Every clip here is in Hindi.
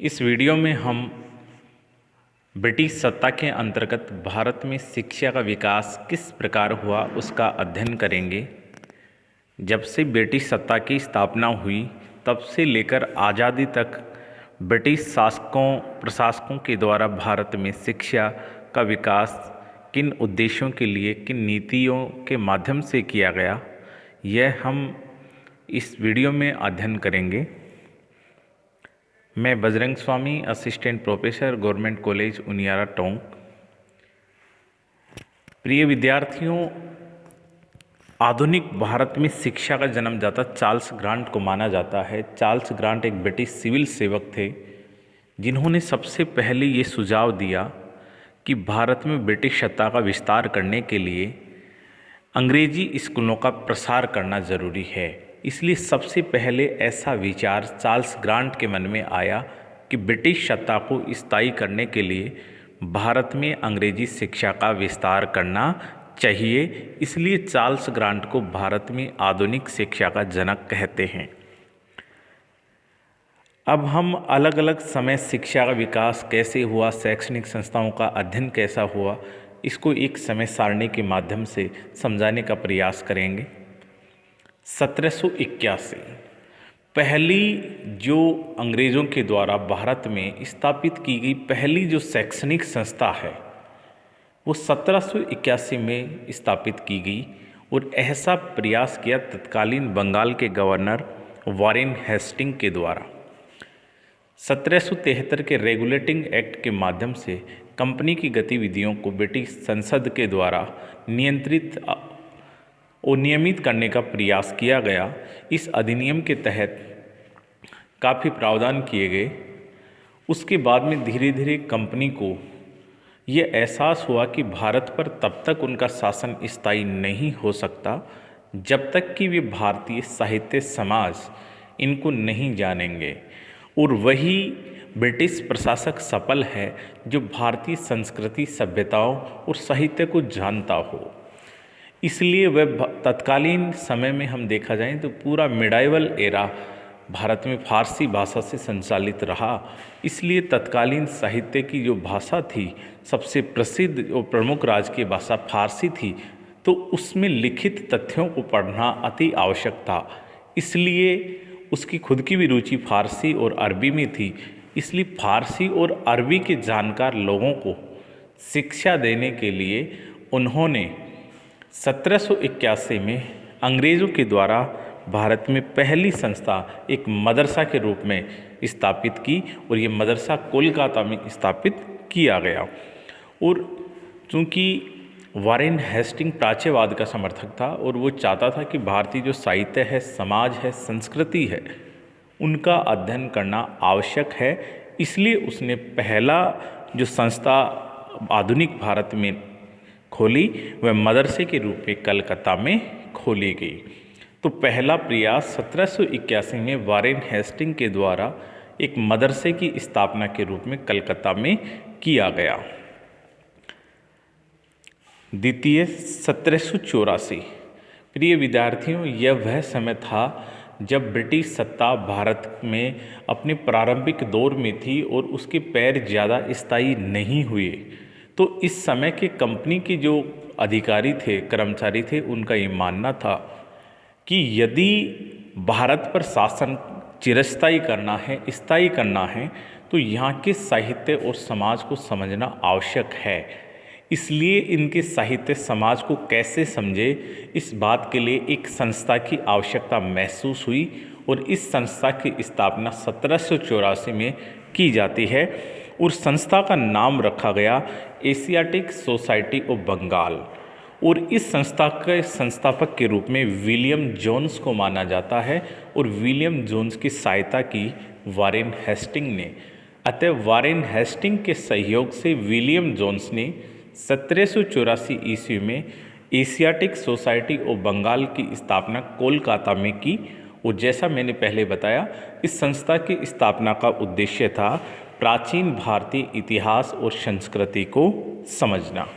इस वीडियो में हम ब्रिटिश सत्ता के अंतर्गत भारत में शिक्षा का विकास किस प्रकार हुआ उसका अध्ययन करेंगे। जब से ब्रिटिश सत्ता की स्थापना हुई तब से लेकर आज़ादी तक ब्रिटिश शासकों प्रशासकों के द्वारा भारत में शिक्षा का विकास किन उद्देश्यों के लिए किन नीतियों के माध्यम से किया गया, यह हम इस वीडियो में अध्ययन करेंगे। मैं Bajrang Swami, assistant professor, government college Uniara Tonk. प्रिय विद्यार्थियों, आधुनिक भारत में शिक्षा का जन्मदाता चार्ल्स ग्रांट को माना जाता है। चार्ल्स ग्रांट एक ब्रिटिश सिविल सेवक थे जिन्होंने सबसे पहले ये सुझाव दिया कि भारत में ब्रिटिश सत्ता का विस्तार करने के लिए अंग्रेजी स्कूलों का प्रसार करना ज़रूरी है। इसलिए सबसे पहले ऐसा विचार चार्ल्स ग्रांट के मन में आया कि ब्रिटिश सत्ता को स्थायी करने के लिए भारत में अंग्रेजी शिक्षा का विस्तार करना चाहिए। इसलिए चार्ल्स ग्रांट को भारत में आधुनिक शिक्षा का जनक कहते हैं। अब हम अलग अलग समय शिक्षा का विकास कैसे हुआ, शैक्षणिक संस्थाओं का अध्ययन कैसा हुआ, इसको एक समय सारणी के माध्यम से समझाने का प्रयास करेंगे। 1781 पहली जो अंग्रेज़ों के द्वारा भारत में स्थापित की गई पहली जो शैक्षणिक संस्था है वो 1781 में स्थापित की गई और ऐसा प्रयास किया तत्कालीन बंगाल के गवर्नर वॉरेन हेस्टिंग के द्वारा। 1773 के रेगुलेटिंग एक्ट के माध्यम से कंपनी की गतिविधियों को ब्रिटिश संसद के द्वारा नियंत्रित और नियमित करने का प्रयास किया गया। इस अधिनियम के तहत काफ़ी प्रावधान किए गए। उसके बाद में धीरे धीरे कंपनी को ये एहसास हुआ कि भारत पर तब तक उनका शासन स्थायी नहीं हो सकता जब तक कि वे भारतीय साहित्य समाज इनको नहीं जानेंगे, और वही ब्रिटिश प्रशासक सफल है जो भारतीय संस्कृति, सभ्यताओं और साहित्य को जानता हो। इसलिए वह तत्कालीन समय में हम देखा जाए तो पूरा मिडाइवल एरा भारत में फारसी भाषा से संचालित रहा। इसलिए तत्कालीन साहित्य की जो भाषा थी, सबसे प्रसिद्ध और प्रमुख राजकीय भाषा फारसी थी, तो उसमें लिखित तथ्यों को पढ़ना अति आवश्यक था। इसलिए उसकी खुद की भी रुचि फारसी और अरबी में थी। इसलिए फारसी और अरबी के जानकार लोगों को शिक्षा देने के लिए उन्होंने 1781 में अंग्रेज़ों के द्वारा भारत में पहली संस्था एक मदरसा के रूप में स्थापित की, और ये मदरसा कोलकाता में स्थापित किया गया। और चूँकि वॉरेन हेस्टिंग प्राच्यवाद का समर्थक था और वो चाहता था कि भारतीय जो साहित्य है, समाज है, संस्कृति है, उनका अध्ययन करना आवश्यक है। इसलिए उसने पहला जो संस्था आधुनिक भारत में खोली वह मदरसे के रूप में कलकत्ता में खोली गई। तो पहला प्रयास 1781 में वॉरेन हेस्टिंग के द्वारा एक मदरसे की स्थापना के रूप में कलकत्ता में किया गया। द्वितीय 1784। प्रिय विद्यार्थियों, यह वह समय था जब ब्रिटिश सत्ता भारत में अपने प्रारंभिक दौर में थी और उसके पैर ज़्यादा स्थायी नहीं हुए। तो इस समय के कंपनी के जो अधिकारी थे, कर्मचारी थे, उनका ये मानना था कि यदि भारत पर शासन चिरस्थायी करना है, स्थायी करना है, तो यहाँ के साहित्य और समाज को समझना आवश्यक है। इसलिए इनके साहित्य समाज को कैसे समझे, इस बात के लिए एक संस्था की आवश्यकता महसूस हुई और इस संस्था की स्थापना 1784 में की जाती है और संस्था का नाम रखा गया एशियाटिक सोसाइटी ऑफ बंगाल। और इस संस्था के संस्थापक के रूप में विलियम जोन्स को माना जाता है और विलियम जोन्स की सहायता की वॉरेन हेस्टिंग ने। अतः वॉरेन हेस्टिंग के सहयोग से विलियम जोन्स ने 1784 ईस्वी में एशियाटिक सोसाइटी ऑफ बंगाल की स्थापना कोलकाता में की। और जैसा मैंने पहले बताया, इस संस्था की स्थापना का उद्देश्य था प्राचीन भारतीय इतिहास और संस्कृति को समझना।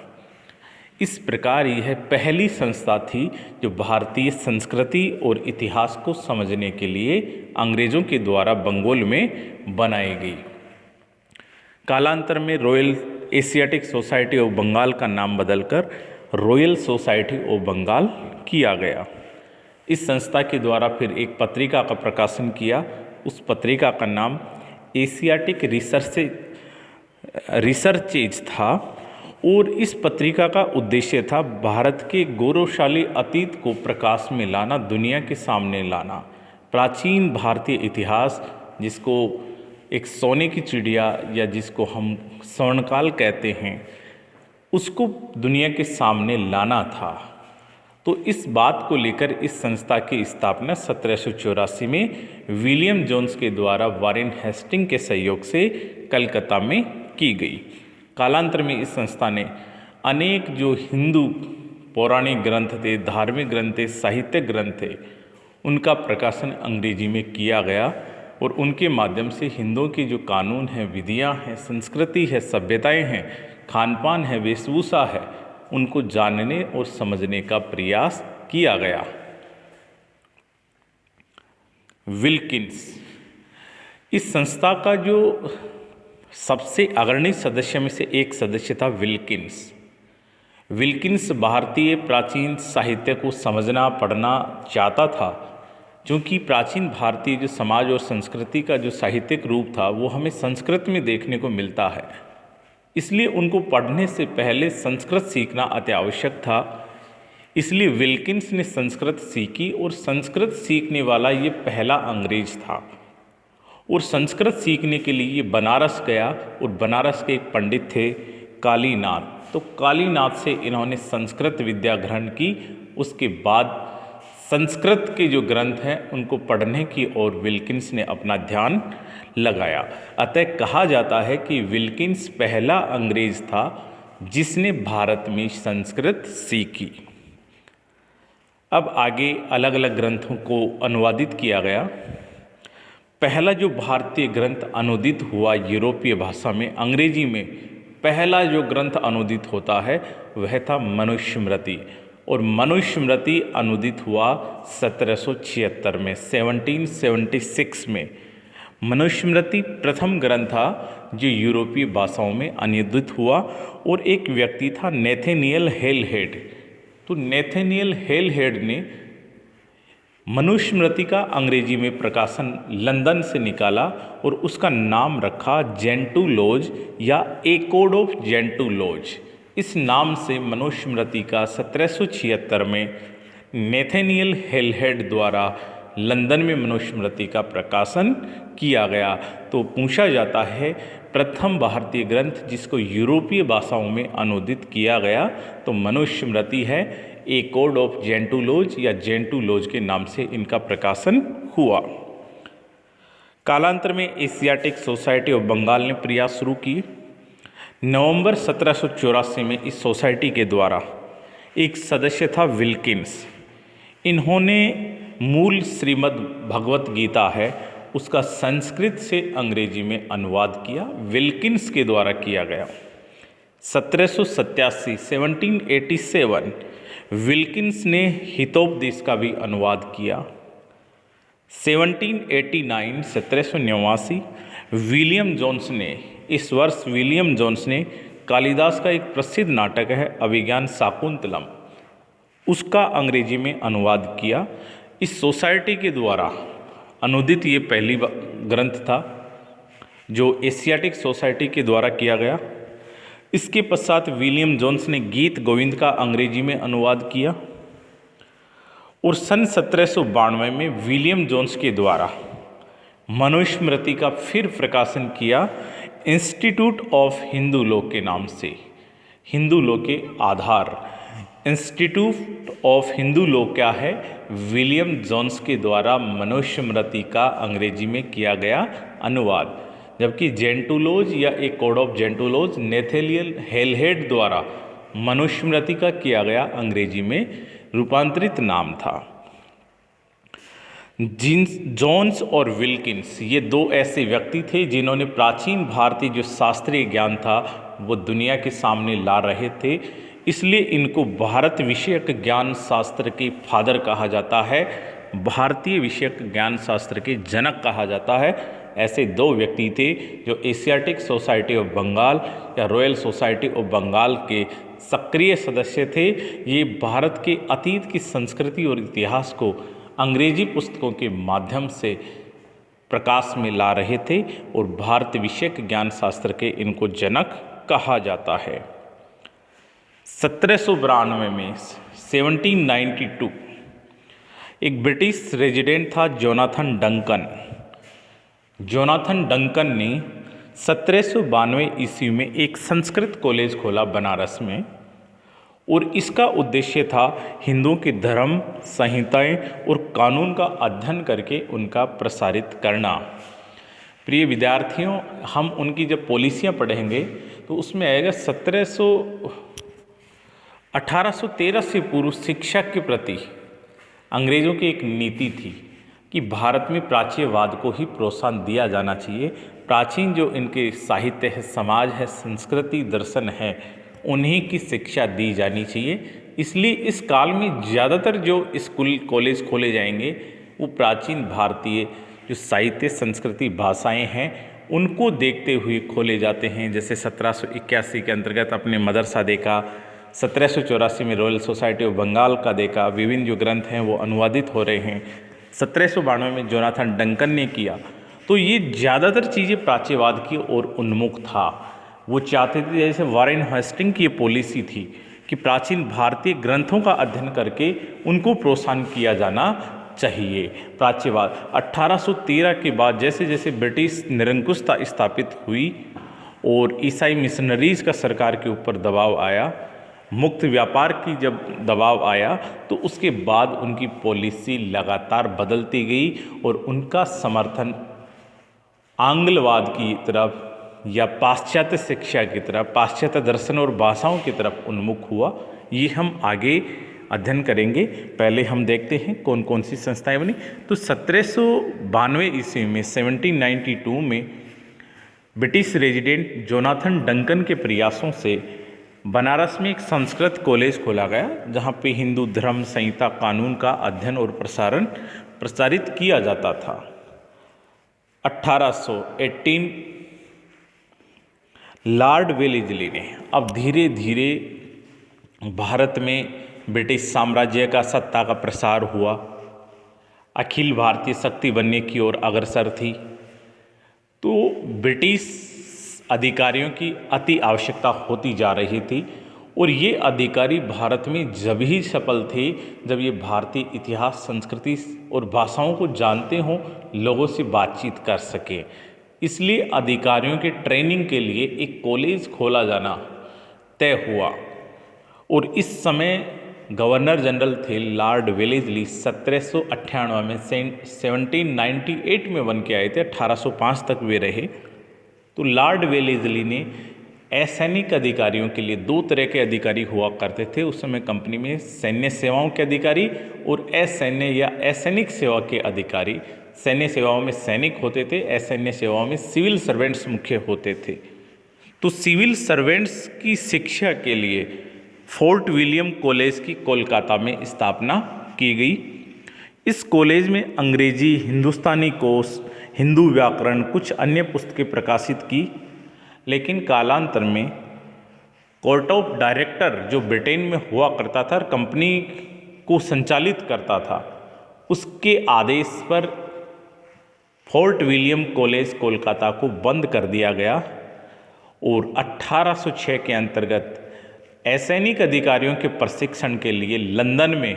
इस प्रकार यह पहली संस्था थी जो भारतीय संस्कृति और इतिहास को समझने के लिए अंग्रेज़ों के द्वारा बंगाल में बनाई गई। कालांतर में Royal Asiatic Society of Bengal का नाम बदलकर रॉयल सोसाइटी ऑफ बंगाल किया गया। इस संस्था के द्वारा फिर एक पत्रिका का प्रकाशन किया। उस पत्रिका का नाम एशियाटिक रिसर्चेज था और इस पत्रिका का उद्देश्य था भारत के गौरवशाली अतीत को प्रकाश में लाना, दुनिया के सामने लाना। प्राचीन भारतीय इतिहास, जिसको एक सोने की चिड़िया या जिसको हम स्वर्णकाल कहते हैं, उसको दुनिया के सामने लाना था। तो इस बात को लेकर इस संस्था की स्थापना 1784 में विलियम जोन्स के द्वारा वारेन हेस्टिंग के सहयोग से कलकत्ता में की गई। कालांतर में इस संस्था ने अनेक जो हिंदू पौराणिक ग्रंथ थे, धार्मिक ग्रंथ थे, साहित्यिक ग्रंथ थे, उनका प्रकाशन अंग्रेजी में किया गया और उनके माध्यम से हिंदुओं के जो कानून हैं, विधियां हैं, संस्कृति है, सभ्यताएं हैं, खान पान है, वेशभूषा है, उनको जानने और समझने का प्रयास किया गया। विल्किंस, इस संस्था का जो सबसे अग्रणी सदस्य में से एक सदस्य था विल्किंस। विल्किंस भारतीय प्राचीन साहित्य को समझना, पढ़ना चाहता था, क्योंकि प्राचीन भारतीय जो समाज और संस्कृति का जो साहित्यिक रूप था वो हमें संस्कृत में देखने को मिलता है। इसलिए उनको पढ़ने से पहले संस्कृत सीखना अति आवश्यक था। इसलिए विल्किंस ने संस्कृत सीखी और संस्कृत सीखने वाला ये पहला अंग्रेज था। और संस्कृत सीखने के लिए ये बनारस गया और बनारस के एक पंडित थे कालीनाथ। तो कालीनाथ से इन्होंने संस्कृत विद्या ग्रहण की। उसके बाद संस्कृत के जो ग्रंथ हैं उनको पढ़ने की ओर विल्किंस ने अपना ध्यान लगाया। अतः कहा जाता है कि विल्किंस पहला अंग्रेज था जिसने भारत में संस्कृत सीखी। अब आगे अलग अलग ग्रंथों को अनुवादित किया गया। पहला जो भारतीय ग्रंथ अनुदित हुआ यूरोपीय भाषा में, अंग्रेजी में पहला जो ग्रंथ अनुदित होता है वह था मनुस्मृति। और मनुस्मृति अनुदित हुआ 1776 में, 1776 में। मनुस्मृति प्रथम ग्रंथ था जो यूरोपीय भाषाओं में अनुदित हुआ और एक व्यक्ति था नेथेनियल हेलहेड। तो नेथेनियल हेलहेड ने मनुस्मृति का अंग्रेजी में प्रकाशन लंदन से निकाला और उसका नाम रखा जेंटुलॉज या ए कोड ऑफ जेंटुलॉज। इस नाम से मनुस्मृति का 1776 में नेथेनियल हेलहेड द्वारा लंदन में मनुस्मृति का प्रकाशन किया गया। तो पूछा जाता है प्रथम भारतीय ग्रंथ जिसको यूरोपीय भाषाओं में अनुदित किया गया तो मनुस्मृति है। ए कोड ऑफ जेंटुलॉज या जेंटुलॉज के नाम से इनका प्रकाशन हुआ। कालांतर में एशियाटिक सोसाइटी ऑफ बंगाल ने प्रयास शुरू की। नवंबर 1784 में इस सोसाइटी के द्वारा एक सदस्य था विल्किंस। इन्होंने मूल श्रीमद् भगवत गीता है उसका संस्कृत से अंग्रेजी में अनुवाद किया, विल्किंस के द्वारा किया गया। 1787 विल्किंस ने हितोपदेश का भी अनुवाद किया। 1789 विलियम जोन्स ने, इस वर्ष विलियम जोन्स ने कालिदास का एक प्रसिद्ध नाटक है अभिज्ञान शाकुंतलम, उसका अंग्रेजी में अनुवाद किया। इस सोसाइटी के द्वारा अनुदित ये पहली ग्रंथ था जो एशियाटिक सोसाइटी के द्वारा किया गया। इसके पश्चात विलियम जोन्स ने गीत गोविंद का अंग्रेजी में अनुवाद किया और सन 1792 में विलियम जोन्स के द्वारा मनुस्मृति का फिर प्रकाशन किया इंस्टीट्यूट ऑफ हिंदू लॉ के नाम से। हिंदू लॉ के आधार इंस्टीट्यूट ऑफ हिंदू लॉ क्या है? विलियम जोन्स के द्वारा मनुस्मृति का अंग्रेजी में किया गया अनुवाद, जबकि जेंटुलॉज या ए कोड ऑफ जेंटुलॉज नेथेनियल हेलहेड द्वारा मनुस्मृति का किया गया अंग्रेजी में रूपांतरित नाम था। जोन्स और विल्किंस ये दो ऐसे व्यक्ति थे जिन्होंने प्राचीन भारतीय जो शास्त्रीय ज्ञान था वो दुनिया के सामने ला रहे थे। इसलिए इनको भारत विषयक ज्ञान शास्त्र के फादर कहा जाता है। भारतीय विषयक ज्ञान शास्त्र के जनक कहा जाता है। ऐसे दो व्यक्ति थे जो एशियाटिक सोसाइटी ऑफ बंगाल या रॉयल सोसाइटी ऑफ बंगाल के सक्रिय सदस्य थे। ये भारत के अतीत की संस्कृति और इतिहास को अंग्रेजी पुस्तकों के माध्यम से प्रकाश में ला रहे थे और भारत विषयक ज्ञान शास्त्र के इनको जनक कहा जाता है। 1792 में 1792 एक ब्रिटिश रेजिडेंट था जोनाथन डंकन। जोनाथन डंकन ने 1792 ईस्वी में एक संस्कृत कॉलेज खोला बनारस में और इसका उद्देश्य था हिंदुओं के धर्म संहिताएं और कानून का अध्ययन करके उनका प्रसारित करना। प्रिय विद्यार्थियों, हम उनकी जब पॉलिसियां पढ़ेंगे तो उसमें आएगा 1813 से पूर्व शिक्षा के प्रति अंग्रेज़ों की एक नीति थी कि भारत में प्राच्यवाद को ही प्रोत्साहन दिया जाना चाहिए। प्राचीन जो इनके साहित्य है, समाज है, संस्कृति, दर्शन है, उन्हीं की शिक्षा दी जानी चाहिए। इसलिए इस काल में ज़्यादातर जो स्कूल कॉलेज खोले जाएंगे वो प्राचीन भारतीय जो साहित्य, संस्कृति, भाषाएं हैं उनको देखते हुए खोले जाते हैं। जैसे 1781 के अंतर्गत अपने मदरसा देखा, 1784 में रॉयल सोसाइटी ऑफ बंगाल का देखा, विभिन्न जो ग्रंथ हैं वो अनुवादित हो रहे हैं। 1792 में जोनाथन डंकन ने किया। तो ये ज़्यादातर चीज़ें प्राच्यवाद की ओर उन्मुख था। वो चाहते थे, जैसे वॉरेन हेस्टिंग की ये पॉलिसी थी कि प्राचीन भारतीय ग्रंथों का अध्ययन करके उनको प्रोत्साहन किया जाना चाहिए। प्राच्यवाद 1813 के बाद जैसे जैसे ब्रिटिश निरंकुशता स्थापित हुई और ईसाई मिशनरीज का सरकार के ऊपर दबाव आया, मुक्त व्यापार की जब दबाव आया, तो उसके बाद उनकी पॉलिसी लगातार बदलती गई और उनका समर्थन आंग्लवाद की तरफ या पाश्चात्य शिक्षा की तरफ, पाश्चात्य दर्शन और भाषाओं की तरफ उन्मुख हुआ। ये हम आगे अध्ययन करेंगे। पहले हम देखते हैं कौन कौन सी संस्थाएं बनी। तो 1792 ईस्वी में 1792 में ब्रिटिश रेजिडेंट जोनाथन डंकन के प्रयासों से बनारस में एक संस्कृत कॉलेज खोला गया, जहाँ पे हिंदू धर्म संहिता कानून का अध्ययन और प्रसारित किया जाता था। 1818 लॉर्ड वेलेस्ली ने, अब धीरे धीरे भारत में ब्रिटिश साम्राज्य का सत्ता का प्रसार हुआ, अखिल भारतीय शक्ति बनने की ओर अग्रसर थी। तो ब्रिटिश अधिकारियों की अति आवश्यकता होती जा रही थी और ये अधिकारी भारत में जब ही सफल थे जब ये भारतीय इतिहास, संस्कृति और भाषाओं को जानते हों, लोगों से बातचीत कर सकें। इसलिए अधिकारियों के ट्रेनिंग के लिए एक कॉलेज खोला जाना तय हुआ और इस समय गवर्नर जनरल थे लॉर्ड वेलेस्ली। 1798 में 1798 में बन के आए थे, 1805 तक वे रहे। तो लॉर्ड वेलेस्ली ने असैनिक अधिकारियों के लिए, दो तरह के अधिकारी हुआ करते थे उस समय कंपनी में, सैन्य सेवाओं के अधिकारी और असैन्य या असैनिक सेवा के अधिकारी। सैन्य सेवाओं में सैनिक होते थे, असैन्य सेवाओं में सिविल सर्वेंट्स मुख्य होते थे। तो सिविल सर्वेंट्स की शिक्षा के लिए फोर्ट विलियम कॉलेज की कोलकाता में स्थापना की गई। इस कॉलेज में अंग्रेजी, हिंदुस्तानी कोश, हिंदू व्याकरण, कुछ अन्य पुस्तकें प्रकाशित की। लेकिन कालांतर में कोर्ट ऑफ डायरेक्टर जो ब्रिटेन में हुआ करता था, कंपनी को संचालित करता था, उसके आदेश पर फोर्ट विलियम कॉलेज कोलकाता को बंद कर दिया गया और 1806 के अंतर्गत असैनिक अधिकारियों के प्रशिक्षण के लिए लंदन में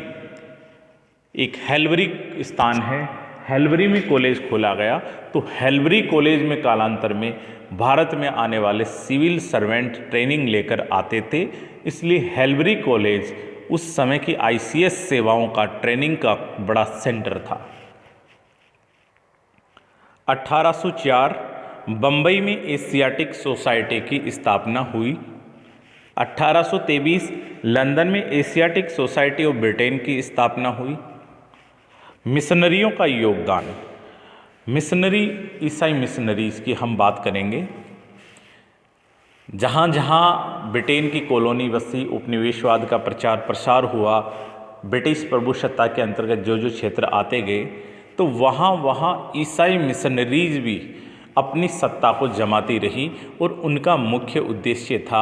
एक हेल्बरी स्थान है, हेल्बरी में कॉलेज खोला गया। तो हेल्बरी कॉलेज में कालांतर में भारत में आने वाले सिविल सर्वेंट ट्रेनिंग लेकर आते थे, इसलिए हेल्बरी कॉलेज उस समय की आईसीएस सेवाओं का ट्रेनिंग का बड़ा सेंटर था। 1804 बम्बई में एशियाटिक सोसाइटी की स्थापना हुई। 1823 लंदन में एशियाटिक सोसाइटी ऑफ ब्रिटेन की स्थापना हुई। मिशनरियों का योगदान, मिशनरी, ईसाई मिशनरीज की हम बात करेंगे। जहाँ जहाँ ब्रिटेन की कॉलोनी बसी, उपनिवेशवाद का प्रचार प्रसार हुआ, ब्रिटिश प्रभुसत्ता के अंतर्गत जो जो क्षेत्र आते गए, तो वहाँ वहाँ ईसाई मिशनरीज भी अपनी सत्ता को जमाती रही और उनका मुख्य उद्देश्य था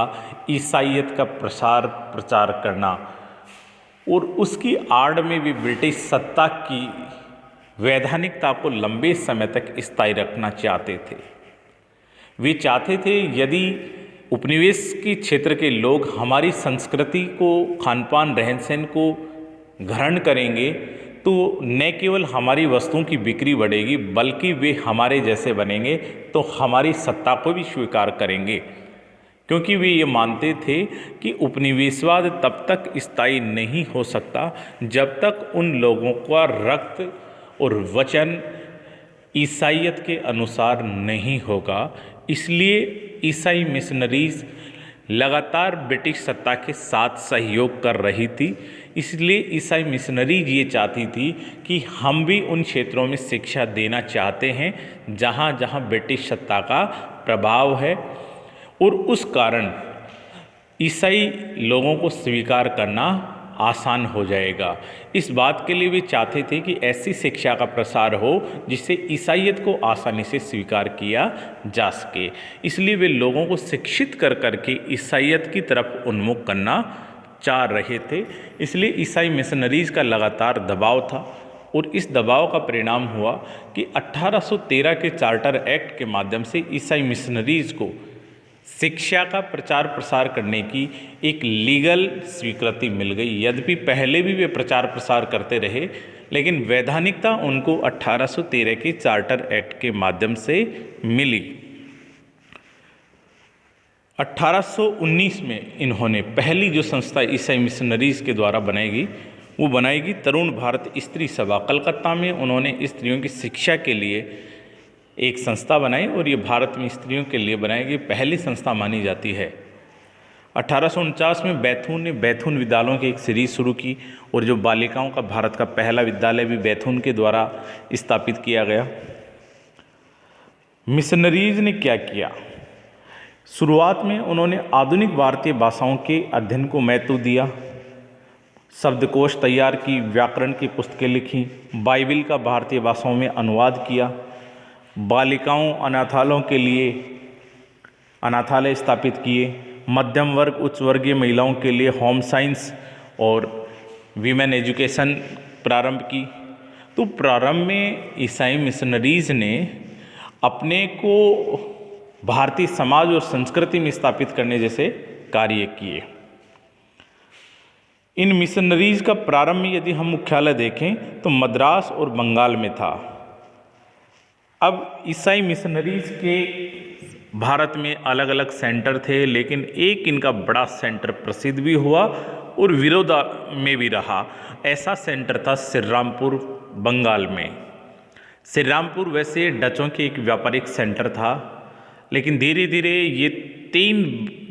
ईसाईयत का प्रचार करना। और उसकी आड़ में भी ब्रिटिश सत्ता की वैधानिकता को लंबे समय तक स्थायी रखना चाहते थे। वे चाहते थे यदि उपनिवेश के क्षेत्र के लोग हमारी संस्कृति को, खान पान, रहन सहन को ग्रहण करेंगे तो न केवल हमारी वस्तुओं की बिक्री बढ़ेगी बल्कि वे हमारे जैसे बनेंगे तो हमारी सत्ता को भी स्वीकार करेंगे। क्योंकि वे ये मानते थे कि उपनिवेशवाद तब तक स्थायी नहीं हो सकता जब तक उन लोगों का रक्त और वचन ईसाईयत के अनुसार नहीं होगा। इसलिए ईसाई मिशनरीज लगातार ब्रिटिश सत्ता के साथ सहयोग कर रही थी। इसलिए ईसाई मिशनरीज ये चाहती थी कि हम भी उन क्षेत्रों में शिक्षा देना चाहते हैं जहाँ जहाँ ब्रिटिश सत्ता का प्रभाव है, और उस कारण ईसाई लोगों को स्वीकार करना आसान हो जाएगा। इस बात के लिए वे चाहते थे कि ऐसी शिक्षा का प्रसार हो जिससे ईसाईयत को आसानी से स्वीकार किया जा सके। इसलिए वे लोगों को शिक्षित कर करके ईसाईयत की तरफ उन्मुख करना चाह रहे थे। इसलिए ईसाई मिशनरीज का लगातार दबाव था और इस दबाव का परिणाम हुआ कि 1813 के चार्टर एक्ट के माध्यम से ईसाई मिशनरीज को शिक्षा का प्रचार प्रसार करने की एक लीगल स्वीकृति मिल गई। यद्यपि पहले भी वे प्रचार प्रसार करते रहे, लेकिन वैधानिकता उनको 1813 के चार्टर एक्ट के माध्यम से मिली। 1819 में इन्होंने पहली जो संस्था ईसाई मिशनरीज के द्वारा बनाएगी तरुण भारत स्त्री सभा। कलकत्ता में उन्होंने स्त्रियों की शिक्षा के लिए एक संस्था बनाई और ये भारत में स्त्रियों के लिए बनाई गई पहली संस्था मानी जाती है। 1849 में बैथून ने बैथून विद्यालयों की एक सीरीज शुरू की और जो बालिकाओं का भारत का पहला विद्यालय भी बैथून के द्वारा स्थापित किया गया। मिशनरीज ने क्या किया? शुरुआत में उन्होंने आधुनिक भारतीय भाषाओं के अध्ययन को महत्व दिया, शब्दकोश तैयार की, व्याकरण की पुस्तकें लिखी, बाइबिल का भारतीय भाषाओं में अनुवाद किया, बालिकाओं अनाथालयों के लिए अनाथालय स्थापित किए, मध्यम वर्ग उच्च वर्गीय महिलाओं के लिए होम साइंस और वीमेन एजुकेशन प्रारंभ की। तो प्रारंभ में ईसाई मिशनरीज ने अपने को भारतीय समाज और संस्कृति में स्थापित करने जैसे कार्य किए। इन मिशनरीज का प्रारंभ में यदि हम मुख्यालय देखें तो मद्रास और बंगाल में था। अब ईसाई मिशनरीज के भारत में अलग अलग सेंटर थे, लेकिन एक इनका बड़ा सेंटर प्रसिद्ध भी हुआ और विरोध में भी रहा। ऐसा सेंटर था श्रीरामपुर बंगाल में। श्रीरामपुर वैसे डचों के एक व्यापारिक सेंटर था, लेकिन धीरे धीरे ये 3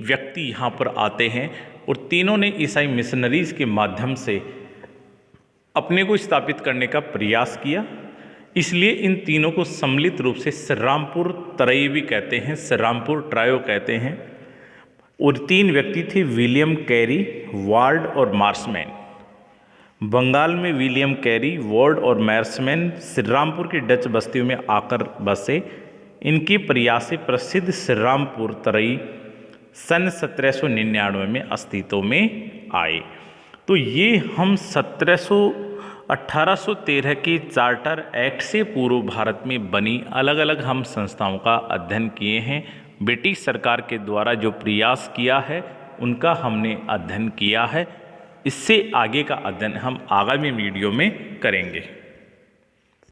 व्यक्ति यहाँ पर आते हैं और तीनों ने ईसाई मिशनरीज के माध्यम से अपने को स्थापित करने का प्रयास किया। इसलिए इन तीनों को सम्मिलित रूप से श्रीरामपुर तरई भी कहते हैं, श्रीरामपुर ट्रायो कहते हैं। और 3 व्यक्ति थे, विलियम कैरी, वार्ड और मार्समैन। बंगाल में विलियम कैरी, वार्ड और मार्समैन श्रीरामपुर की डच बस्तियों में आकर बसे। इनके प्रयास से प्रसिद्ध श्रीरामपुर तरई सन 1799 में अस्तित्व में आए। तो ये हम 1813 के चार्टर एक्ट से पूर्व भारत में बनी अलग अलग हम संस्थाओं का अध्ययन किए हैं। ब्रिटिश सरकार के द्वारा जो प्रयास किया है उनका हमने अध्ययन किया है। इससे आगे का अध्ययन हम आगामी वीडियो में करेंगे।